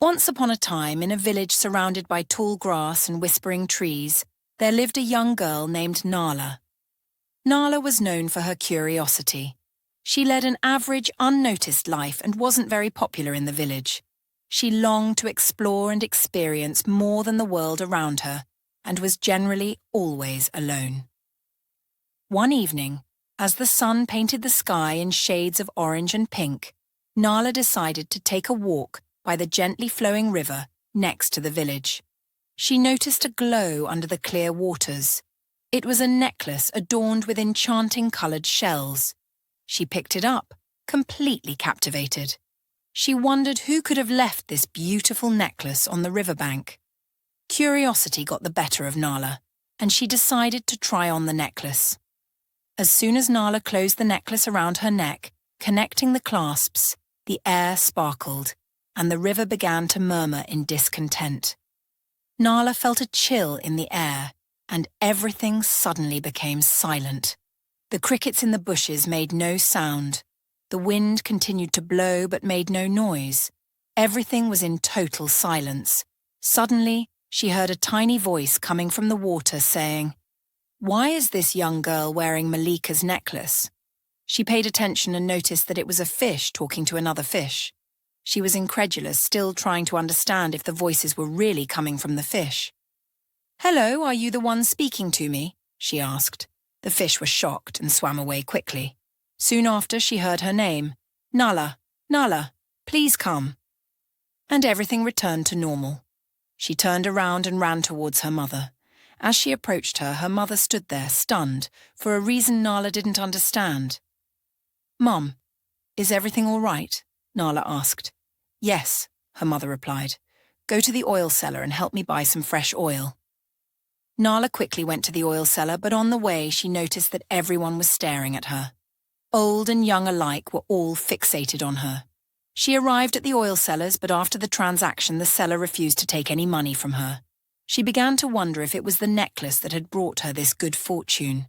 Once upon a time, in a village surrounded by tall grass and whispering trees, there lived a young girl named Nala. Nala was known for her curiosity. She led an average, unnoticed life and wasn't very popular in the village. She longed to explore and experience more than the world around her, and was generally always alone. One evening, as the sun painted the sky in shades of orange and pink, Nala decided to take a walk by the gently flowing river next to the village. She noticed a glow under the clear waters. It was a necklace adorned with enchanting coloured shells. She picked it up, completely captivated. She wondered who could have left this beautiful necklace on the riverbank. Curiosity got the better of Nala, and she decided to try on the necklace. As soon as Nala closed the necklace around her neck, connecting the clasps, the air sparkled, and the river began to murmur in discontent. Nala felt a chill in the air, and everything suddenly became silent. The crickets in the bushes made no sound. The wind continued to blow but made no noise. Everything was in total silence. Suddenly, she heard a tiny voice coming from the water saying, "Why is this young girl wearing Malika's necklace?" She paid attention and noticed that it was a fish talking to another fish. She was incredulous, still trying to understand if the voices were really coming from the fish. "Hello, are you the one speaking to me?" she asked. The fish was shocked and swam away quickly. Soon after, she heard her name. "Nala, Nala, please come." And everything returned to normal. She turned around and ran towards her mother. As she approached her, her mother stood there, stunned, for a reason Nala didn't understand. "Mum, is everything all right?" Nala asked. "Yes," her mother replied. "Go to the oil cellar and help me buy some fresh oil." Nala quickly went to the oil cellar, but on the way she noticed that everyone was staring at her. Old and young alike were all fixated on her. She arrived at the oil cellars, but after the transaction the seller refused to take any money from her. She began to wonder if it was the necklace that had brought her this good fortune.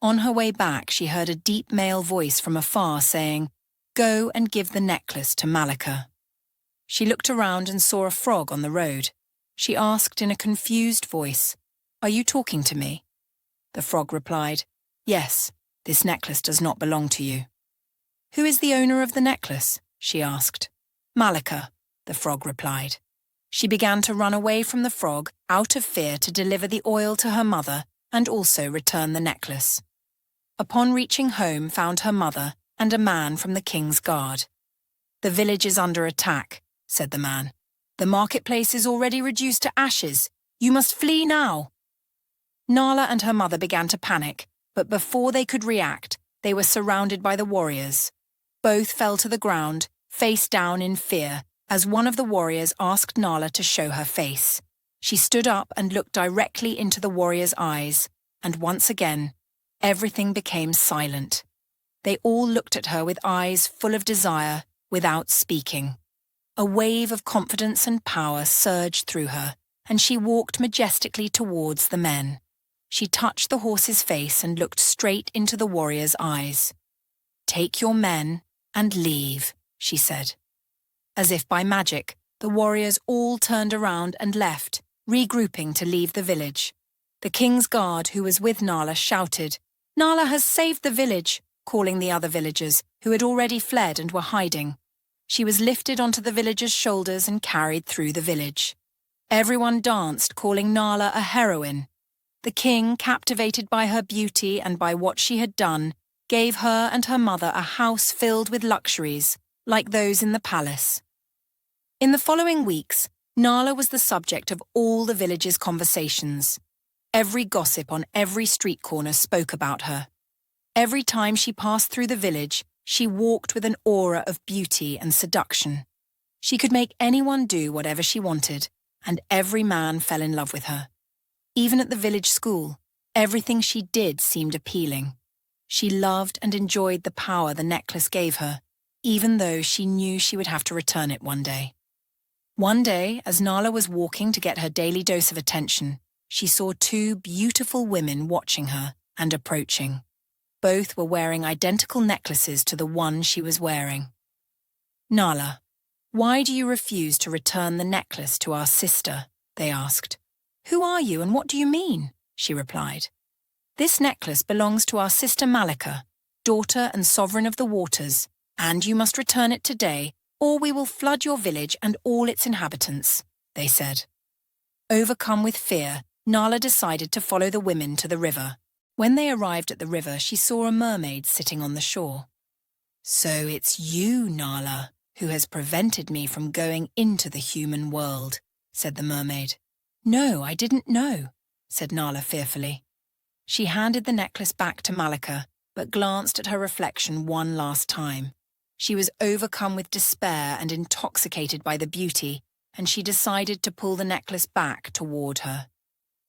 On her way back, she heard a deep male voice from afar saying, "Go and give the necklace to Malika." She looked around and saw a frog on the road. She asked in a confused voice, "Are you talking to me?" The frog replied, "Yes, this necklace does not belong to you." "Who is the owner of the necklace?" she asked. "Malika," the frog replied. She began to run away from the frog out of fear to deliver the oil to her mother and also return the necklace. Upon reaching home, found her mother and a man from the king's guard. "The village is under attack," said the man. "The marketplace is already reduced to ashes. You must flee now." Nala and her mother began to panic, but before they could react, they were surrounded by the warriors. Both fell to the ground, face down in fear, as one of the warriors asked Nala to show her face. She stood up and looked directly into the warrior's eyes, and once again, everything became silent. They all looked at her with eyes full of desire, without speaking. A wave of confidence and power surged through her, and she walked majestically towards the men. She touched the horse's face and looked straight into the warrior's eyes. "Take your men and leave," she said. As if by magic, the warriors all turned around and left, regrouping to leave the village. The king's guard, who was with Nala, shouted, "Nala has saved the village," calling the other villagers, who had already fled and were hiding. She was lifted onto the villagers' shoulders and carried through the village. Everyone danced, calling Nala a heroine. The king, captivated by her beauty and by what she had done, gave her and her mother a house filled with luxuries, like those in the palace. In the following weeks, Nala was the subject of all the village's conversations. Every gossip on every street corner spoke about her. Every time she passed through the village, she walked with an aura of beauty and seduction. She could make anyone do whatever she wanted, and every man fell in love with her. Even at the village school, everything she did seemed appealing. She loved and enjoyed the power the necklace gave her, even though she knew she would have to return it one day. One day, as Nala was walking to get her daily dose of attention, she saw two beautiful women watching her and approaching. Both were wearing identical necklaces to the one she was wearing. "Nala, "Why do you refuse to return the necklace to our sister?" they asked. "Who are you and what do you mean?" she replied. "This necklace belongs to our sister Malika, daughter and sovereign of the waters, and you must return it today, or we will flood your village and all its inhabitants," they said. Overcome with fear, Nala decided to follow the women to the river. When they arrived at the river, she saw a mermaid sitting on the shore. "So it's you, Nala, who has prevented me from going into the human world," said the mermaid. "No, I didn't know," said Nala fearfully. She handed the necklace back to Malika, but glanced at her reflection one last time. She was overcome with despair and intoxicated by the beauty, and she decided to pull the necklace back toward her.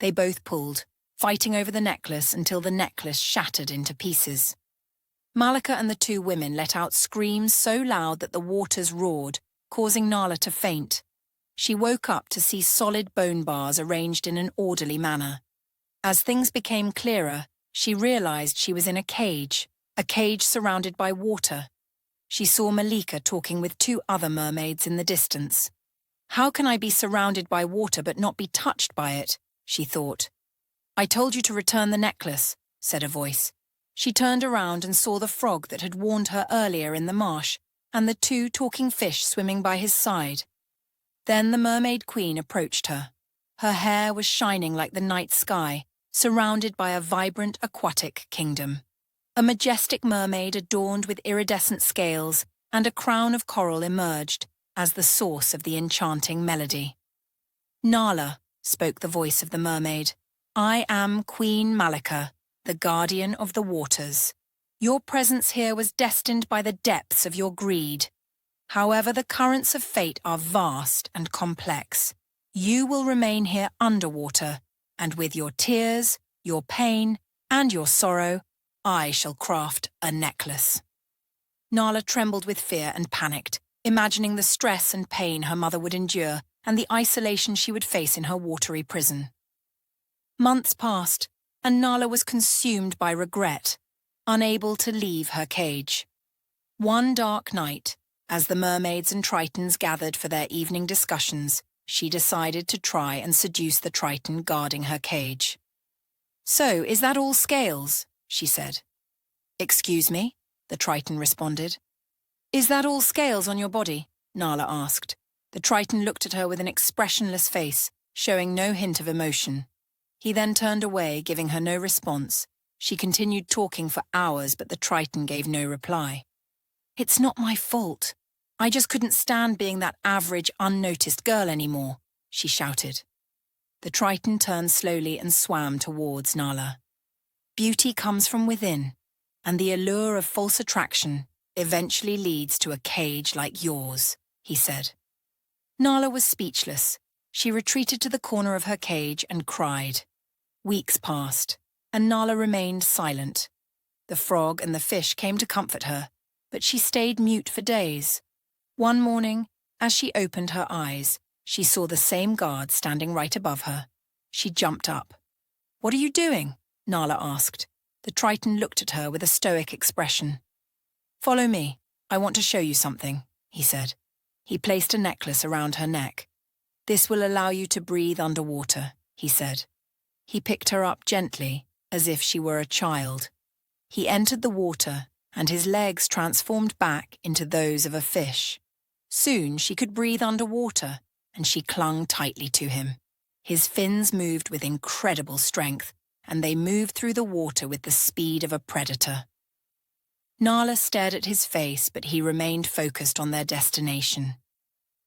They both pulled, fighting over the necklace until the necklace shattered into pieces. Malika and the two women let out screams so loud that the waters roared, causing Nala to faint. She woke up to see solid bone bars arranged in an orderly manner. As things became clearer, she realized she was in a cage surrounded by water. She saw Malika talking with two other mermaids in the distance. "How can I be surrounded by water but not be touched by it?" she thought. "I told you to return the necklace," said a voice. She turned around and saw the frog that had warned her earlier in the marsh, and the two talking fish swimming by his side. Then the mermaid queen approached her. Her hair was shining like the night sky, surrounded by a vibrant aquatic kingdom. A majestic mermaid adorned with iridescent scales and a crown of coral emerged as the source of the enchanting melody. "Nala," spoke the voice of the mermaid, "I am Queen Malika, the guardian of the waters. Your presence here was destined by the depths of your greed. However, the currents of fate are vast and complex. You will remain here underwater, and with your tears, your pain, and your sorrow, I shall craft a necklace." Nala trembled with fear and panicked, imagining the stress and pain her mother would endure and the isolation she would face in her watery prison. Months passed, and Nala was consumed by regret, unable to leave her cage. One dark night, as the mermaids and tritons gathered for their evening discussions, she decided to try and seduce the triton guarding her cage. "So, is that all scales?" she said. "Excuse me?" the triton responded. "Is that all scales on your body?" Nala asked. The triton looked at her with an expressionless face, showing no hint of emotion. He then turned away, giving her no response. She continued talking for hours, but the triton gave no reply. "It's not my fault. I just couldn't stand being that average, unnoticed girl anymore," she shouted. The triton turned slowly and swam towards Nala. "Beauty comes from within, and the allure of false attraction eventually leads to a cage like yours," he said. Nala was speechless. She retreated to the corner of her cage and cried. Weeks passed, and Nala remained silent. The frog and the fish came to comfort her, but she stayed mute for days. One morning, as she opened her eyes, she saw the same guard standing right above her. She jumped up. "What are you doing?" Nala asked. The triton looked at her with a stoic expression. "Follow me. I want to show you something," he said. He placed a necklace around her neck. "This will allow you to breathe underwater," he said. He picked her up gently, as if she were a child. He entered the water, and his legs transformed back into those of a fish. Soon she could breathe underwater, and she clung tightly to him. His fins moved with incredible strength, and they moved through the water with the speed of a predator. Nala stared at his face, but he remained focused on their destination.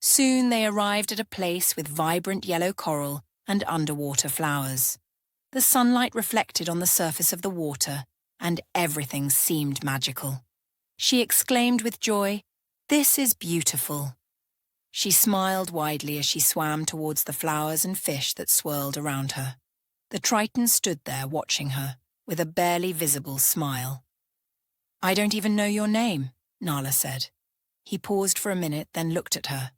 Soon they arrived at a place with vibrant yellow coral and underwater flowers. The sunlight reflected on the surface of the water, and everything seemed magical. She exclaimed with joy, "This is beautiful." She smiled widely as she swam towards the flowers and fish that swirled around her. The triton stood there watching her, with a barely visible smile. "I don't even know your name," Nala said. He paused for a minute, then looked at her.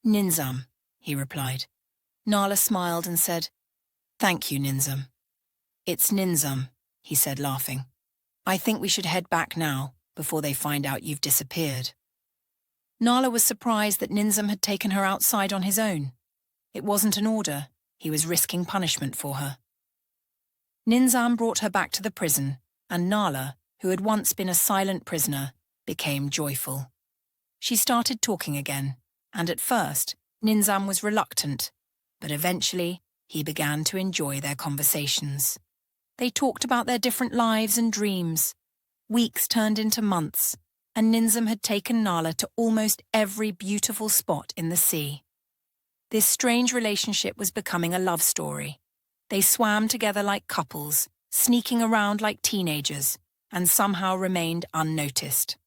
"Ninzam," he replied. Nala smiled and said, "Thank you, Ninzam." "It's Ninzam," he said, laughing. "I think we should head back now, before they find out you've disappeared." Nala was surprised that Ninzam had taken her outside on his own. It wasn't an order. He was risking punishment for her. Ninzam brought her back to the prison, and Nala, who had once been a silent prisoner, became joyful. She started talking again, and at first, Ninzam was reluctant, but eventually he began to enjoy their conversations. They talked about their different lives and dreams. Weeks turned into months, and Ninzam had taken Nala to almost every beautiful spot in the sea. This strange relationship was becoming a love story. They swam together like couples, sneaking around like teenagers, and somehow remained unnoticed.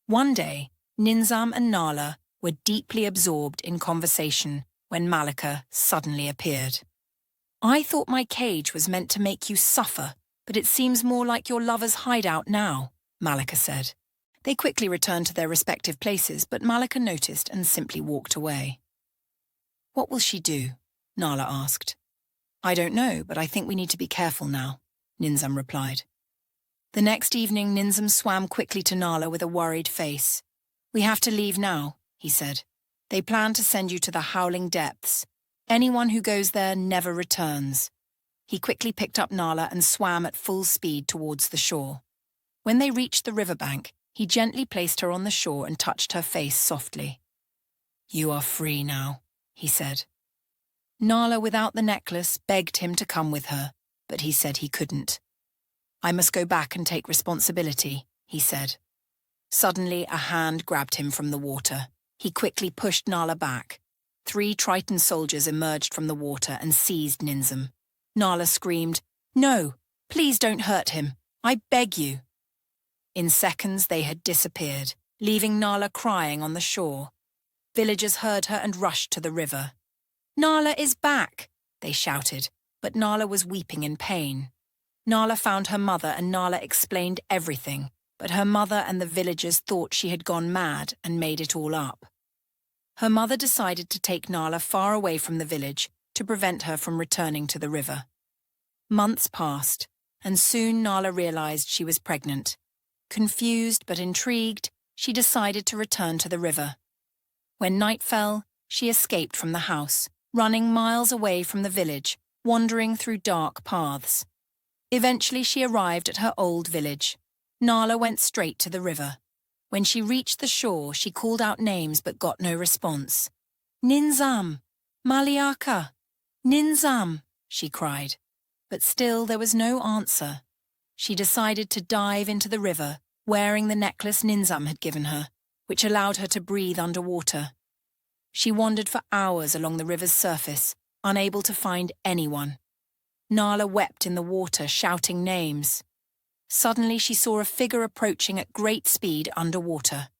One day, Ninzam and Nala were deeply absorbed in conversation when Malika suddenly appeared. "I thought my cage was meant to make you suffer, but it seems more like your lover's hideout now," Malika said. They quickly returned to their respective places, but Malika noticed and simply walked away. "What will she do?" Nala asked. "I don't know, but I think we need to be careful now," Ninzam replied. The next evening, Ninzam swam quickly to Nala with a worried face. "We have to leave now," he said. "They plan to send you to the howling depths. Anyone who goes there never returns." He quickly picked up Nala and swam at full speed towards the shore. When they reached the riverbank, he gently placed her on the shore and touched her face softly. "You are free now," he said. Nala, without the necklace, begged him to come with her, but he said he couldn't. "I must go back and take responsibility," he said. Suddenly, a hand grabbed him from the water. He quickly pushed Nala back. 3 Triton soldiers emerged from the water and seized Ninzam. Nala screamed, "No, please don't hurt him. I beg you." In seconds, they had disappeared, leaving Nala crying on the shore. Villagers heard her and rushed to the river. "Nala is back," they shouted, but Nala was weeping in pain. Nala found her mother and Nala explained everything, but her mother and the villagers thought she had gone mad and made it all up. Her mother decided to take Nala far away from the village to prevent her from returning to the river. Months passed, and soon Nala realized she was pregnant. Confused but intrigued, she decided to return to the river. When night fell, she escaped from the house, running miles away from the village, wandering through dark paths. Eventually she arrived at her old village. Nala went straight to the river. When she reached the shore, she called out names but got no response. "Ninzam! Malika! Ninzam!" she cried. But still there was no answer. She decided to dive into the river, wearing the necklace Ninzam had given her, which allowed her to breathe underwater. She wandered for hours along the river's surface, unable to find anyone. Nala wept in the water, shouting names. Suddenly she saw a figure approaching at great speed underwater.